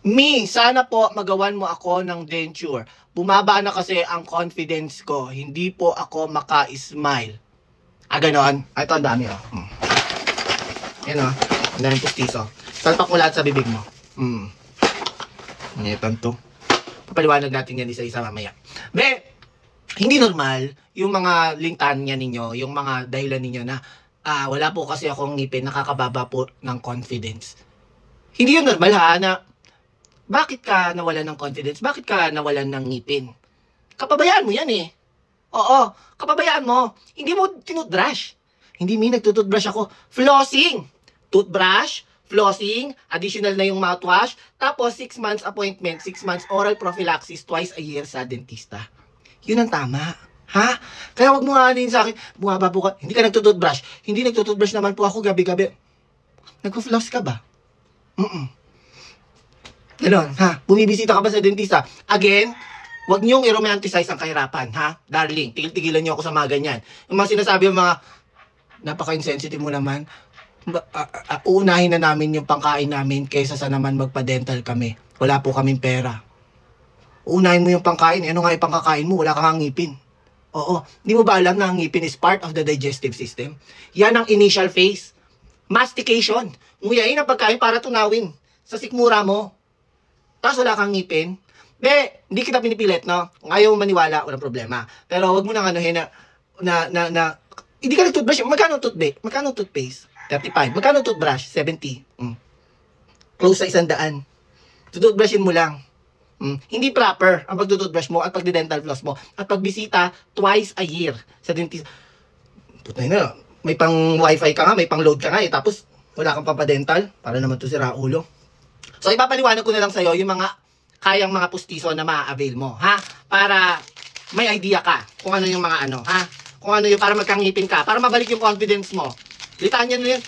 Mi, sana po magawan mo ako ng denture. Bumaba na kasi ang confidence ko. Hindi po ako maka-smile. Ganon? Ito, ang dami, oh. Yan, oh. Ang daming pustiso. Salpak mo lahat sa bibig mo. Ito to. Papaliwanag natin yan isa-isa mamaya. Hindi normal yung mga lintanya ninyo, yung mga dahilan ninyo na wala po kasi akong ngipin, nakakababa po ng confidence. Hindi yun normal ha, na bakit ka nawalan ng confidence? Bakit ka nawalan ng ngipin? Kapabayaan mo yan eh. Oo, kapabayaan mo. Hindi mo tinutbrush. Hindi nagtututbrush ako. Flossing. Toothbrush, flossing, additional na yung mouthwash, tapos 6 months appointment, 6 months oral prophylaxis, twice a year sa dentista. Yun ang tama. Ha? Kaya wag mo nga sa akin, bumaba po ka, hindi ka nagtututbrush. Hindi nagtututbrush naman po ako gabi-gabi. Nagpo-floss ka ba? Ganon, ha? Bumibisita ka ba sa dentista? Again, wag niyong i-romanticize ang kahirapan, ha? Darling, tigil-tigilan niyo ako sa mga ganyan. Yung mga sinasabi ng mga, napaka-insensitive mo naman, uunahin na namin yung pangkain namin kaysa sa naman magpa-dental kami. Wala po kaming pera. Uunahin mo yung pangkain, ano nga yung pangkakain mo? Wala kang ngipin. Oo, hindi mo ba alam na ang ngipin is part of the digestive system? Yan ang initial phase. Mastication. Nguyain ang pagkain para tunawin sa sikmura mo. Tapos wala kang ngipin. Hindi kita pinipilit, no? Ayaw maniwala, walang problema. Pero wag mo nang anuhin na hindi ka nag-toothbrush. Magkano toothpaste? Magkano toothpaste? 35. Magkano toothbrush? 70. Close sa 100. Tututbrushin mo lang. Hindi proper ang pagtututbrush mo at pagdi-dental floss mo at pagbisita twice a year sa dentist. Tutay na, may pang wifi ka nga, may pang load ka nga tapos wala kang pampadental. Para naman to sira ulo. So, ipapaliwanag ko na lang sa'yo yung mga kayang mga pustiso na ma-avail mo, ha? Para may idea ka kung ano yung mga ha? Kung ano yung para magkangipin ka, para mabalik yung confidence mo. Litaan yan yun.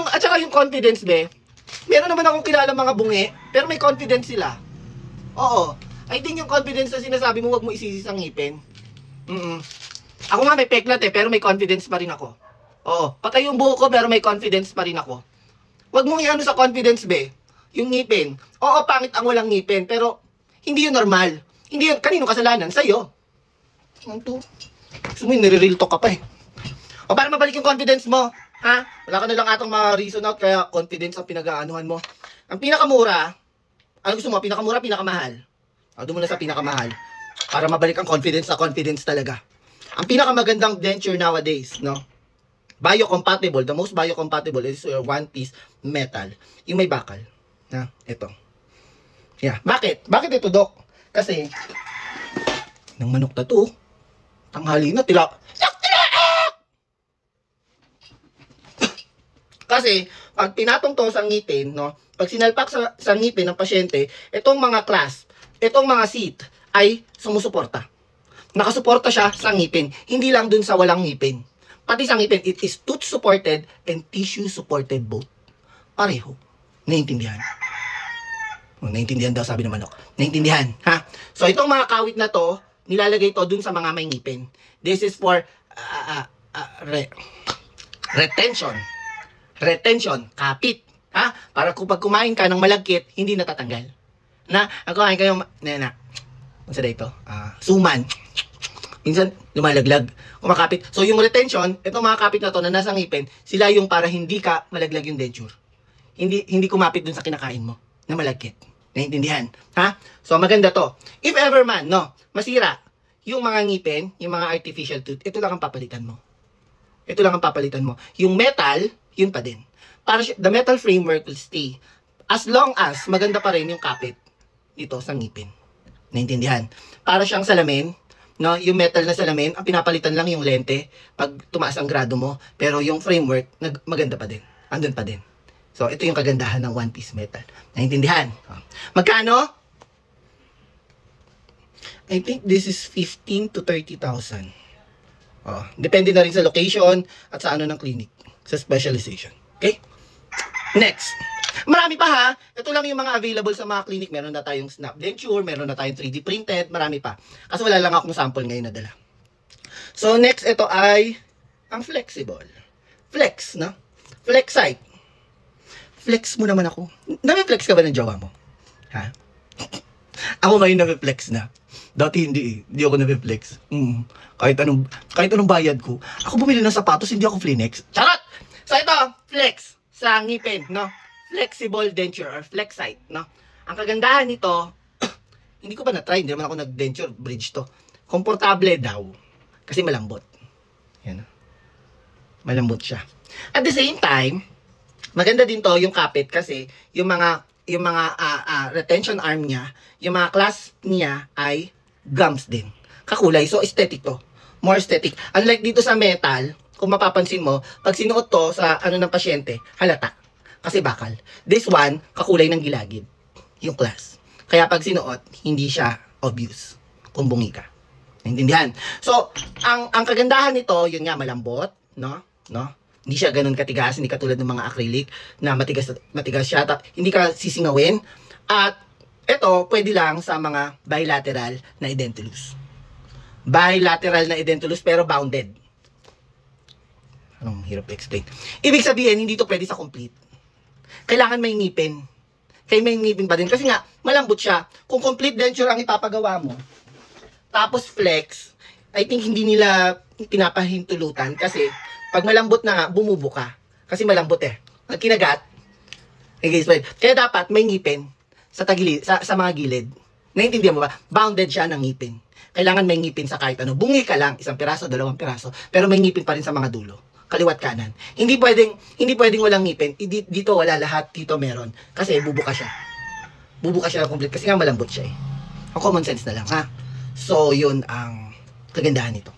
At saka yung confidence, meron naman akong kilala mga bungi, pero may confidence sila. Oo. I think yung confidence na sinasabi mo, wag mo isisi sa ngipin. Ako nga may peklat pero may confidence pa rin ako. Oo. Patay yung buhok ko, pero may confidence pa rin ako. Wag mong i-ano sa confidence, yung ngipin. Oo, pangit ang walang ngipin, pero hindi yun normal. Hindi yun, kanino kasalanan? Sa'yo. Ano to? Gusto mo yun, nire-real talk ka pa O para mabalik yung confidence mo, ha? Wala ka na lang atong ma-reason out, kaya confidence ang pinag-aanuhan mo. Ang pinakamura, ano gusto mo? Pinakamura, pinakamahal. Doon mo na sa pinakamahal. Para mabalik ang confidence sa confidence talaga. Ang pinakamagandang denture nowadays, no? Biocompatible, the most biocompatible is your one-piece metal. Yung may bakal. Ito. Yeah. Bakit? Bakit ito, Dok? Kasi, ng manok na to, tanghali na, Kasi, pag pinatong to sa ngipin, no? Pag sinalpak sa ngipin ng pasyente, itong mga clasp, itong mga seat, ay sumusuporta. Nakasuporta siya sa ngipin. Hindi lang dun sa walang ngipin. Pati sa ngipin, it is tooth supported and tissue supported both. Pareho. Naiintindihan? Naiintindihan daw, sabi ng manok. Naiintindihan, ha? So, itong mga kawit na to, nilalagay to dun sa mga may ngipin. This is for retention. Retention, kapit. Ha? Para kung pag kumain ka ng malagkit, hindi natatanggal. Ang kumain kayo, ano sa dito? Suman. Minsan, lumalaglag. Kumakapit. So, yung retention, itong mga kapit na to na nasa ngipin, sila yung para hindi ka malaglag yung denture. Hindi kumapit dun sa kinakain mo na malagkit. Naintindihan? Ha? So, maganda to. If ever man, masira yung mga ngipin, yung mga artificial tooth, ito lang ang papalitan mo. Ito lang ang papalitan mo. Yung metal, yun pa din. The metal framework will stay. As long as maganda pa rin yung kapit dito sa ngipin. Naintindihan? Para siyang salamin, no? Yung metal na salamin, ang pinapalitan lang yung lente pag tumaas ang grado mo. Pero yung framework, maganda pa din. Andun pa din. So, ito yung kagandahan ng one-piece metal. Naintindihan? Magkano? I think this is 15 to 30,000. Depende na rin sa location at sa ano ng clinic. Sa specialization. Okay? Next. Marami pa ha. Ito lang yung mga available sa mga clinic. Meron na tayong snap denture, meron na tayong 3D printed, marami pa. Kasi wala lang akong sample ngayon na dala. So, next, ito ay ang flexible. Flex, no? Flex site. Flex mo naman ako. Nami-flex ka ba ng jowa mo? Ha? Ako ngayon na-flex na. Dati hindi eh. Hindi ako na-flex. Kahit anong bayad ko. Ako bumili ng sapatos, hindi ako flex. Charot! So ito, flex sa ngipin, no? Flexible denture or flexite, no? Ang kagandahan nito, hindi ko pa na-try, hindi naman ako nag-denture bridge to. Komportable daw. Kasi malambot. Yan. Malambot siya. At the same time, maganda din to yung kapit kasi yung mga retention arm niya, yung mga clasp niya ay gums din. Kakulay. So, aesthetic to. More aesthetic. Unlike dito sa metal, kung mapapansin mo, pag sinuot to sa ano ng pasyente, halata. Kasi bakal. This one, kakulay ng gilagid. Yung clasp. Kaya pag sinuot, hindi siya obvious kung bungi ka. Naintindihan? So, ang kagandahan nito, yun nga, malambot, no? Hindi siya ganun katigas, hindi katulad ng mga acrylic na matigas siya, hindi ka sisingawin. At ito, pwede lang sa mga bilateral na edentulous. Bilateral na edentulous pero bounded. Anong hirap i-explain? Ibig sabihin, hindi to pwede sa complete. Kailangan may ngipin. Kaya may ngipin pa din. Kasi nga, malambot siya. Kung complete denture ang ipapagawa mo, tapos flex, I think hindi nila pinapahintulutan kasi pag malambot na nga, bumubuka. Kasi malambot eh. Ang kinagat, kaya dapat may ngipin sa tagilid, sa mga gilid. Naiintindihan mo ba? Bounded siya ng ngipin. Kailangan may ngipin sa kahit ano. Bungi ka lang, 1 piraso, 2 piraso, pero may ngipin pa rin sa mga dulo. Kaliwat kanan. Hindi pwedeng walang ngipin. Dito wala lahat, dito meron. Kasi bubuka siya. Bubuka siya complete kasi nga malambot siya eh. Ang common sense na lang, ha? So, yun ang kagandahan nito.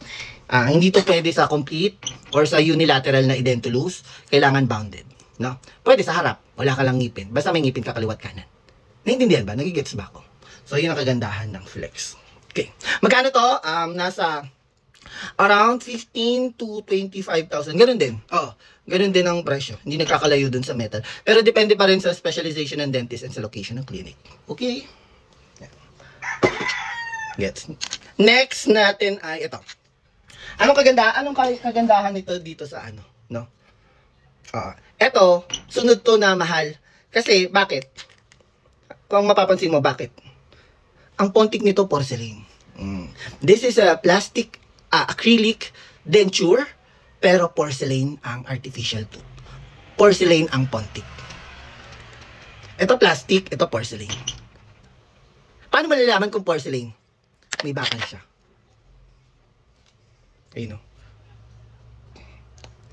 Hindi to pwede sa complete or sa unilateral na edentulous. Kailangan bounded. No? Pwede sa harap. Wala ka lang ngipin. Basta may ngipin ka kaliwat kanan. Naintindihan ba? Nagigets ba ako? So, yun ang kagandahan ng flex. Okay. Magkano to? Nasa around 15 to 25,000. Ganun din. Ganun din ang presyo. Hindi nagkakalayo dun sa metal. Pero depende pa rin sa specialization ng dentist and sa location ng clinic. Okay? Gets. Next natin ay ito. Anong kagandahan nito dito sa ano, no? Ito, sunod to na mahal. Kasi, bakit? Kung mapapansin mo, bakit? Ang pontik nito, porcelain. This is a plastic, acrylic denture, pero porcelain ang artificial tooth. Porcelain ang pontik. Ito plastic, ito porcelain. Paano malalaman kung porcelain? May bakal siya. Ayun, no?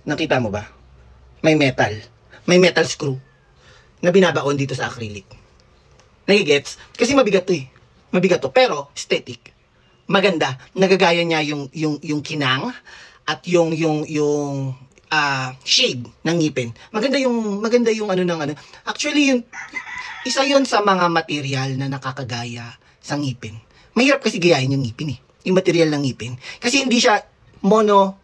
Nakita mo ba? May metal. May metal screw na binabaon dito sa acrylic. Nagigets? Kasi mabigat to eh. Mabigat to. Pero, aesthetic. Maganda. Nagagaya niya yung kinang at yung shade ng ngipin. Maganda yung ano ng ano. Actually, isa yun sa mga material na nakakagaya sa ngipin. Mahirap kasi gayahin yung ngipin eh. Yung material ng ngipin. Kasi hindi siya mono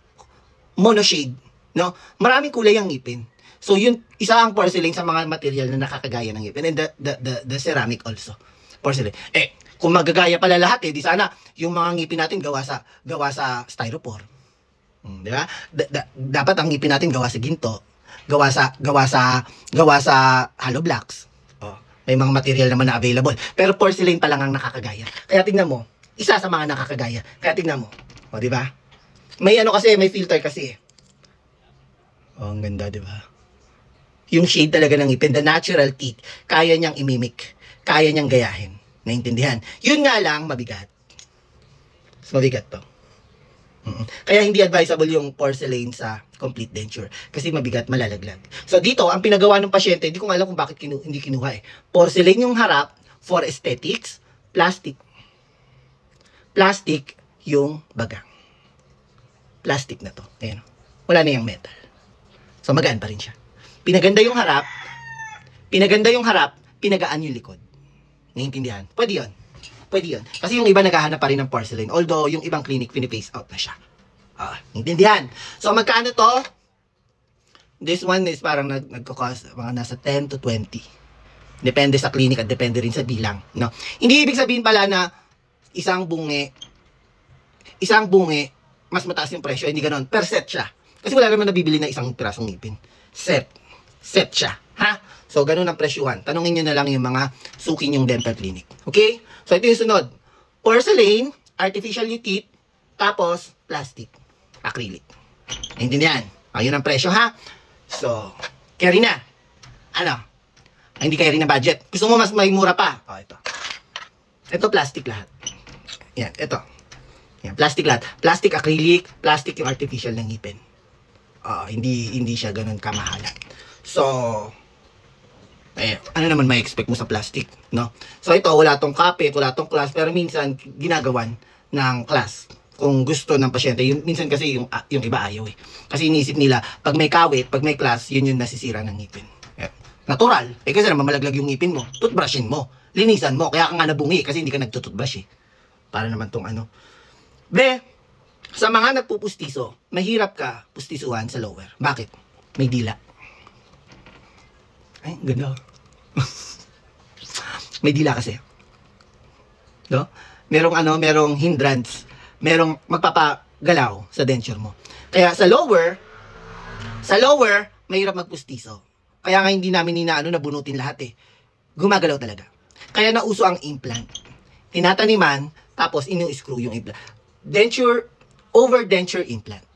shade, no? Maraming kulay ang ngipin. So yun, isa ang porcelain sa mga material na nakakagaya ng ngipin, and the ceramic also. Porcelain. Kung magagaya pala lahat di sana yung mga ngipin natin gawa sa styrofoam. Di ba? Dapat ang ngipin natin gawa sa ginto, gawa sa hollow blocks. May mga material naman na available. Pero porcelain pa lang ang nakakagaya. Kaya tingnan mo, isa sa mga nakakagaya. Kaya tingnan mo. Di ba? May ano kasi, may filter kasi. Ang ganda, di ba? Yung shade talaga ng ngipin, the natural teeth, kaya niyang imimik. Kaya niyang gayahin. Naintindihan? Yun nga lang, mabigat. Mas mabigat to. Kaya hindi advisable yung porcelain sa complete denture. Kasi mabigat, malalaglag. So dito, ang pinagawa ng pasyente, hindi ko alam kung bakit hindi kinuha eh. Porcelain yung harap for aesthetics, plastic. Plastic yung bagang. Plastic na to. Ayan. Wala na yung metal. So magaan pa rin siya. Pinaganda yung harap, pinagaan yung likod. Naiintindihan? Pwede yun. Kasi yung iba naghahanap pa rin ng porcelain. Although, yung ibang clinic, pinipace out na siya. Naiintindihan? So, magkano to? This one is parang nagkakos, mga nasa 10 to 20. Depende sa clinic at depende rin sa bilang. No? Hindi ibig sabihin pala na isang bungi, mas mataas yung presyo. Hindi ganoon. Per set siya. Kasi wala naman nabibili na isang pirasong ngipin. Set siya. Ha? So, So, ganun ang presyuhan. Tanungin nyo na lang yung mga suki yung dental clinic. Okay? So, ito yung sunod. Porcelain, artificial teeth, tapos plastic, acrylic. Naintindihan? Yun ang presyo, ha? So, carry na. Ano? Hindi carry na budget. Gusto mo mas may mura pa? Ito. Ito, plastic lahat. Yan, ito. Yan, plastic lahat. Plastic, acrylic, plastic yung artificial ng ngipin. Hindi siya ganun kamahalan. So, ano naman may expect mo sa plastic, no? So, ito, wala tong kapit, wala tong class, pero minsan, ginagawan ng class. Kung gusto ng pasyente, minsan kasi yung iba ayaw eh. Kasi iniisip nila, pag may kawit, pag may class, yun yung nasisira ng ngipin. Natural. Kasi naman malaglag yung ngipin mo. Toothbrushin mo. Linisan mo. Kaya ka nga nabungi kasi hindi ka nagtututbrush eh. Para naman tong ano. Sa mga nagpupustiso, mahirap ka pustisuhan sa lower. Bakit? May dila. Ay, ganda. May dila kasi. No? Merong hindrance. Merong magpapagalaw sa denture mo. Kaya sa lower, mahirap magpustiso. Kaya nga hindi namin nabunutin lahat eh. Gumagalaw talaga. Kaya nauso ang implant. Tinataniman, tapos inu-screw yung implant. Over-denture implant.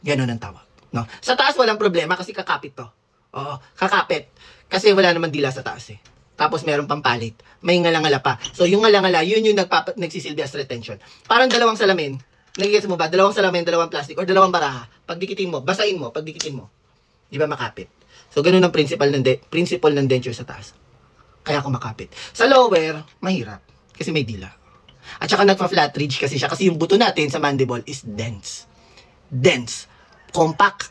Ganon ang tawag. No? Sa taas walang problema kasi kakapit to. Oo, kakapit. Kasi wala naman dila sa taas eh. Tapos meron pampalit. May ngalangala pa. So yung ngalangala, yun yung nagsisilbi as retention. Parang dalawang salamin. Nagigets mo ba? Dalawang salamin, dalawang plastic, or dalawang baraha. Pagdikitin mo, basahin mo, pagdikitin mo. Di ba makapit? So, ganun ang principle ng denture sa taas. Kaya kumakapit. Sa lower, mahirap. Kasi may dila. At saka nagpa-flat ridge kasi siya. Kasi yung buto natin sa mandible is dense. Dense. Compact.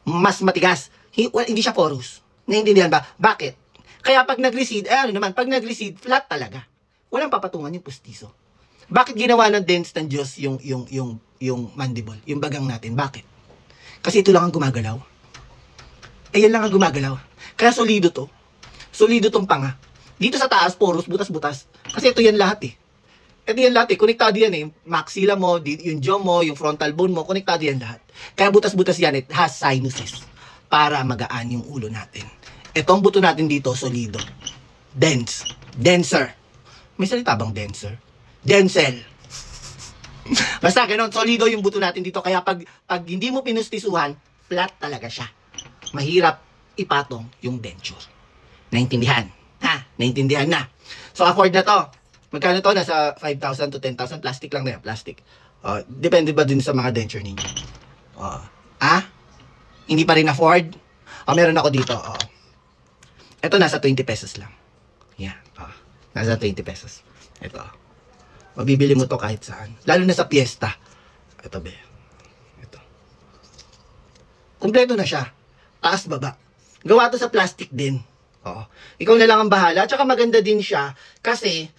Mas matigas. Hindi siya porous. Naiintindihan ba? Bakit? Kaya pag nag-recede, pag nag-recede, flat talaga. Walang papatungan yung pustiso. Bakit ginawa ng dense ng Diyos yung mandible? Yung bagang natin. Bakit? Kasi ito lang ang gumagalaw. Yan lang ang gumagalaw. Kaya solido to. Solido tong panga. Dito sa taas, porous, butas-butas. Kasi ito yan lahat eh. Ito yan lahat eh. Konektado yan eh. Maxilla mo, yung jaw mo, yung frontal bone mo, konektado yan lahat. Kaya butas-butas yan. It has sinuses. Para magaan yung ulo natin. Itong buto natin dito, solido. Dense. Denser. May salita bang denser? Densel. Basta ganun, solido yung buto natin dito. Kaya pag hindi mo pinustisuhan, flat talaga siya. Mahirap ipatong yung denture. Naintindihan? Ha? Naintindihan na. So, afford na to. Magkano to? Nasa 5,000 to 10,000. Plastic lang na yan. Plastic. Depende ba din sa mga denture ninyo? Hindi pa rin afford? Meron ako dito. Ito nasa 20 pesos lang. Yan. Nasa 20 pesos. Ito. Mabibili mo to kahit saan. Lalo na sa piyesta. Ito be. Ito. Kompleto na siya. Taas baba. Gawa to sa plastic din. Ikaw na lang ang bahala. At saka maganda din siya kasi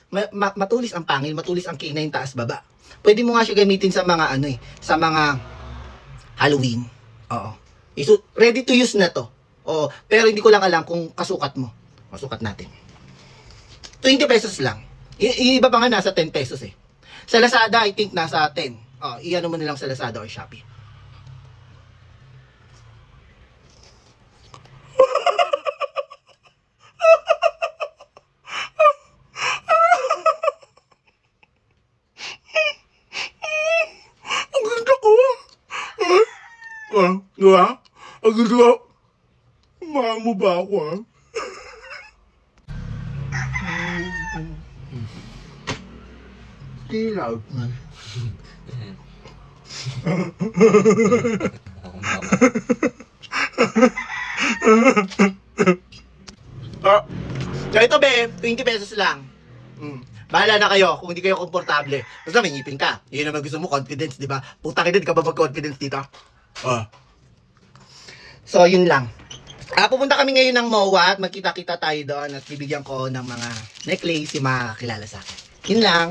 matulis ang pangil, matulis ang kinay taas baba. Pwede mo nga siya gamitin sa mga sa mga Halloween. Ready to use na to. Pero hindi ko lang alam kung kasukat mo. Masukat natin. 20 pesos lang. Iba pa nga nasa 10 pesos eh. Sa Lazada, I think nasa 10. Iyan mo na lang sa Lazada or Shopee. Diba? Ang ganda. Mahal mo ba ako, ha? Chill out, man. So ito be, 20 pesos lang. Bahala na kayo kung hindi kayo komportable. Basta may ngipin ka. Yun naman gusto mo, confidence, di ba? Putang ina, di ka ba mag-confidence dito? So, yun lang. Pupunta kami ngayon ng MOA at magkita-kita tayo doon at bibigyan ko ng mga necklace yung makakilala sa akin. Yun lang.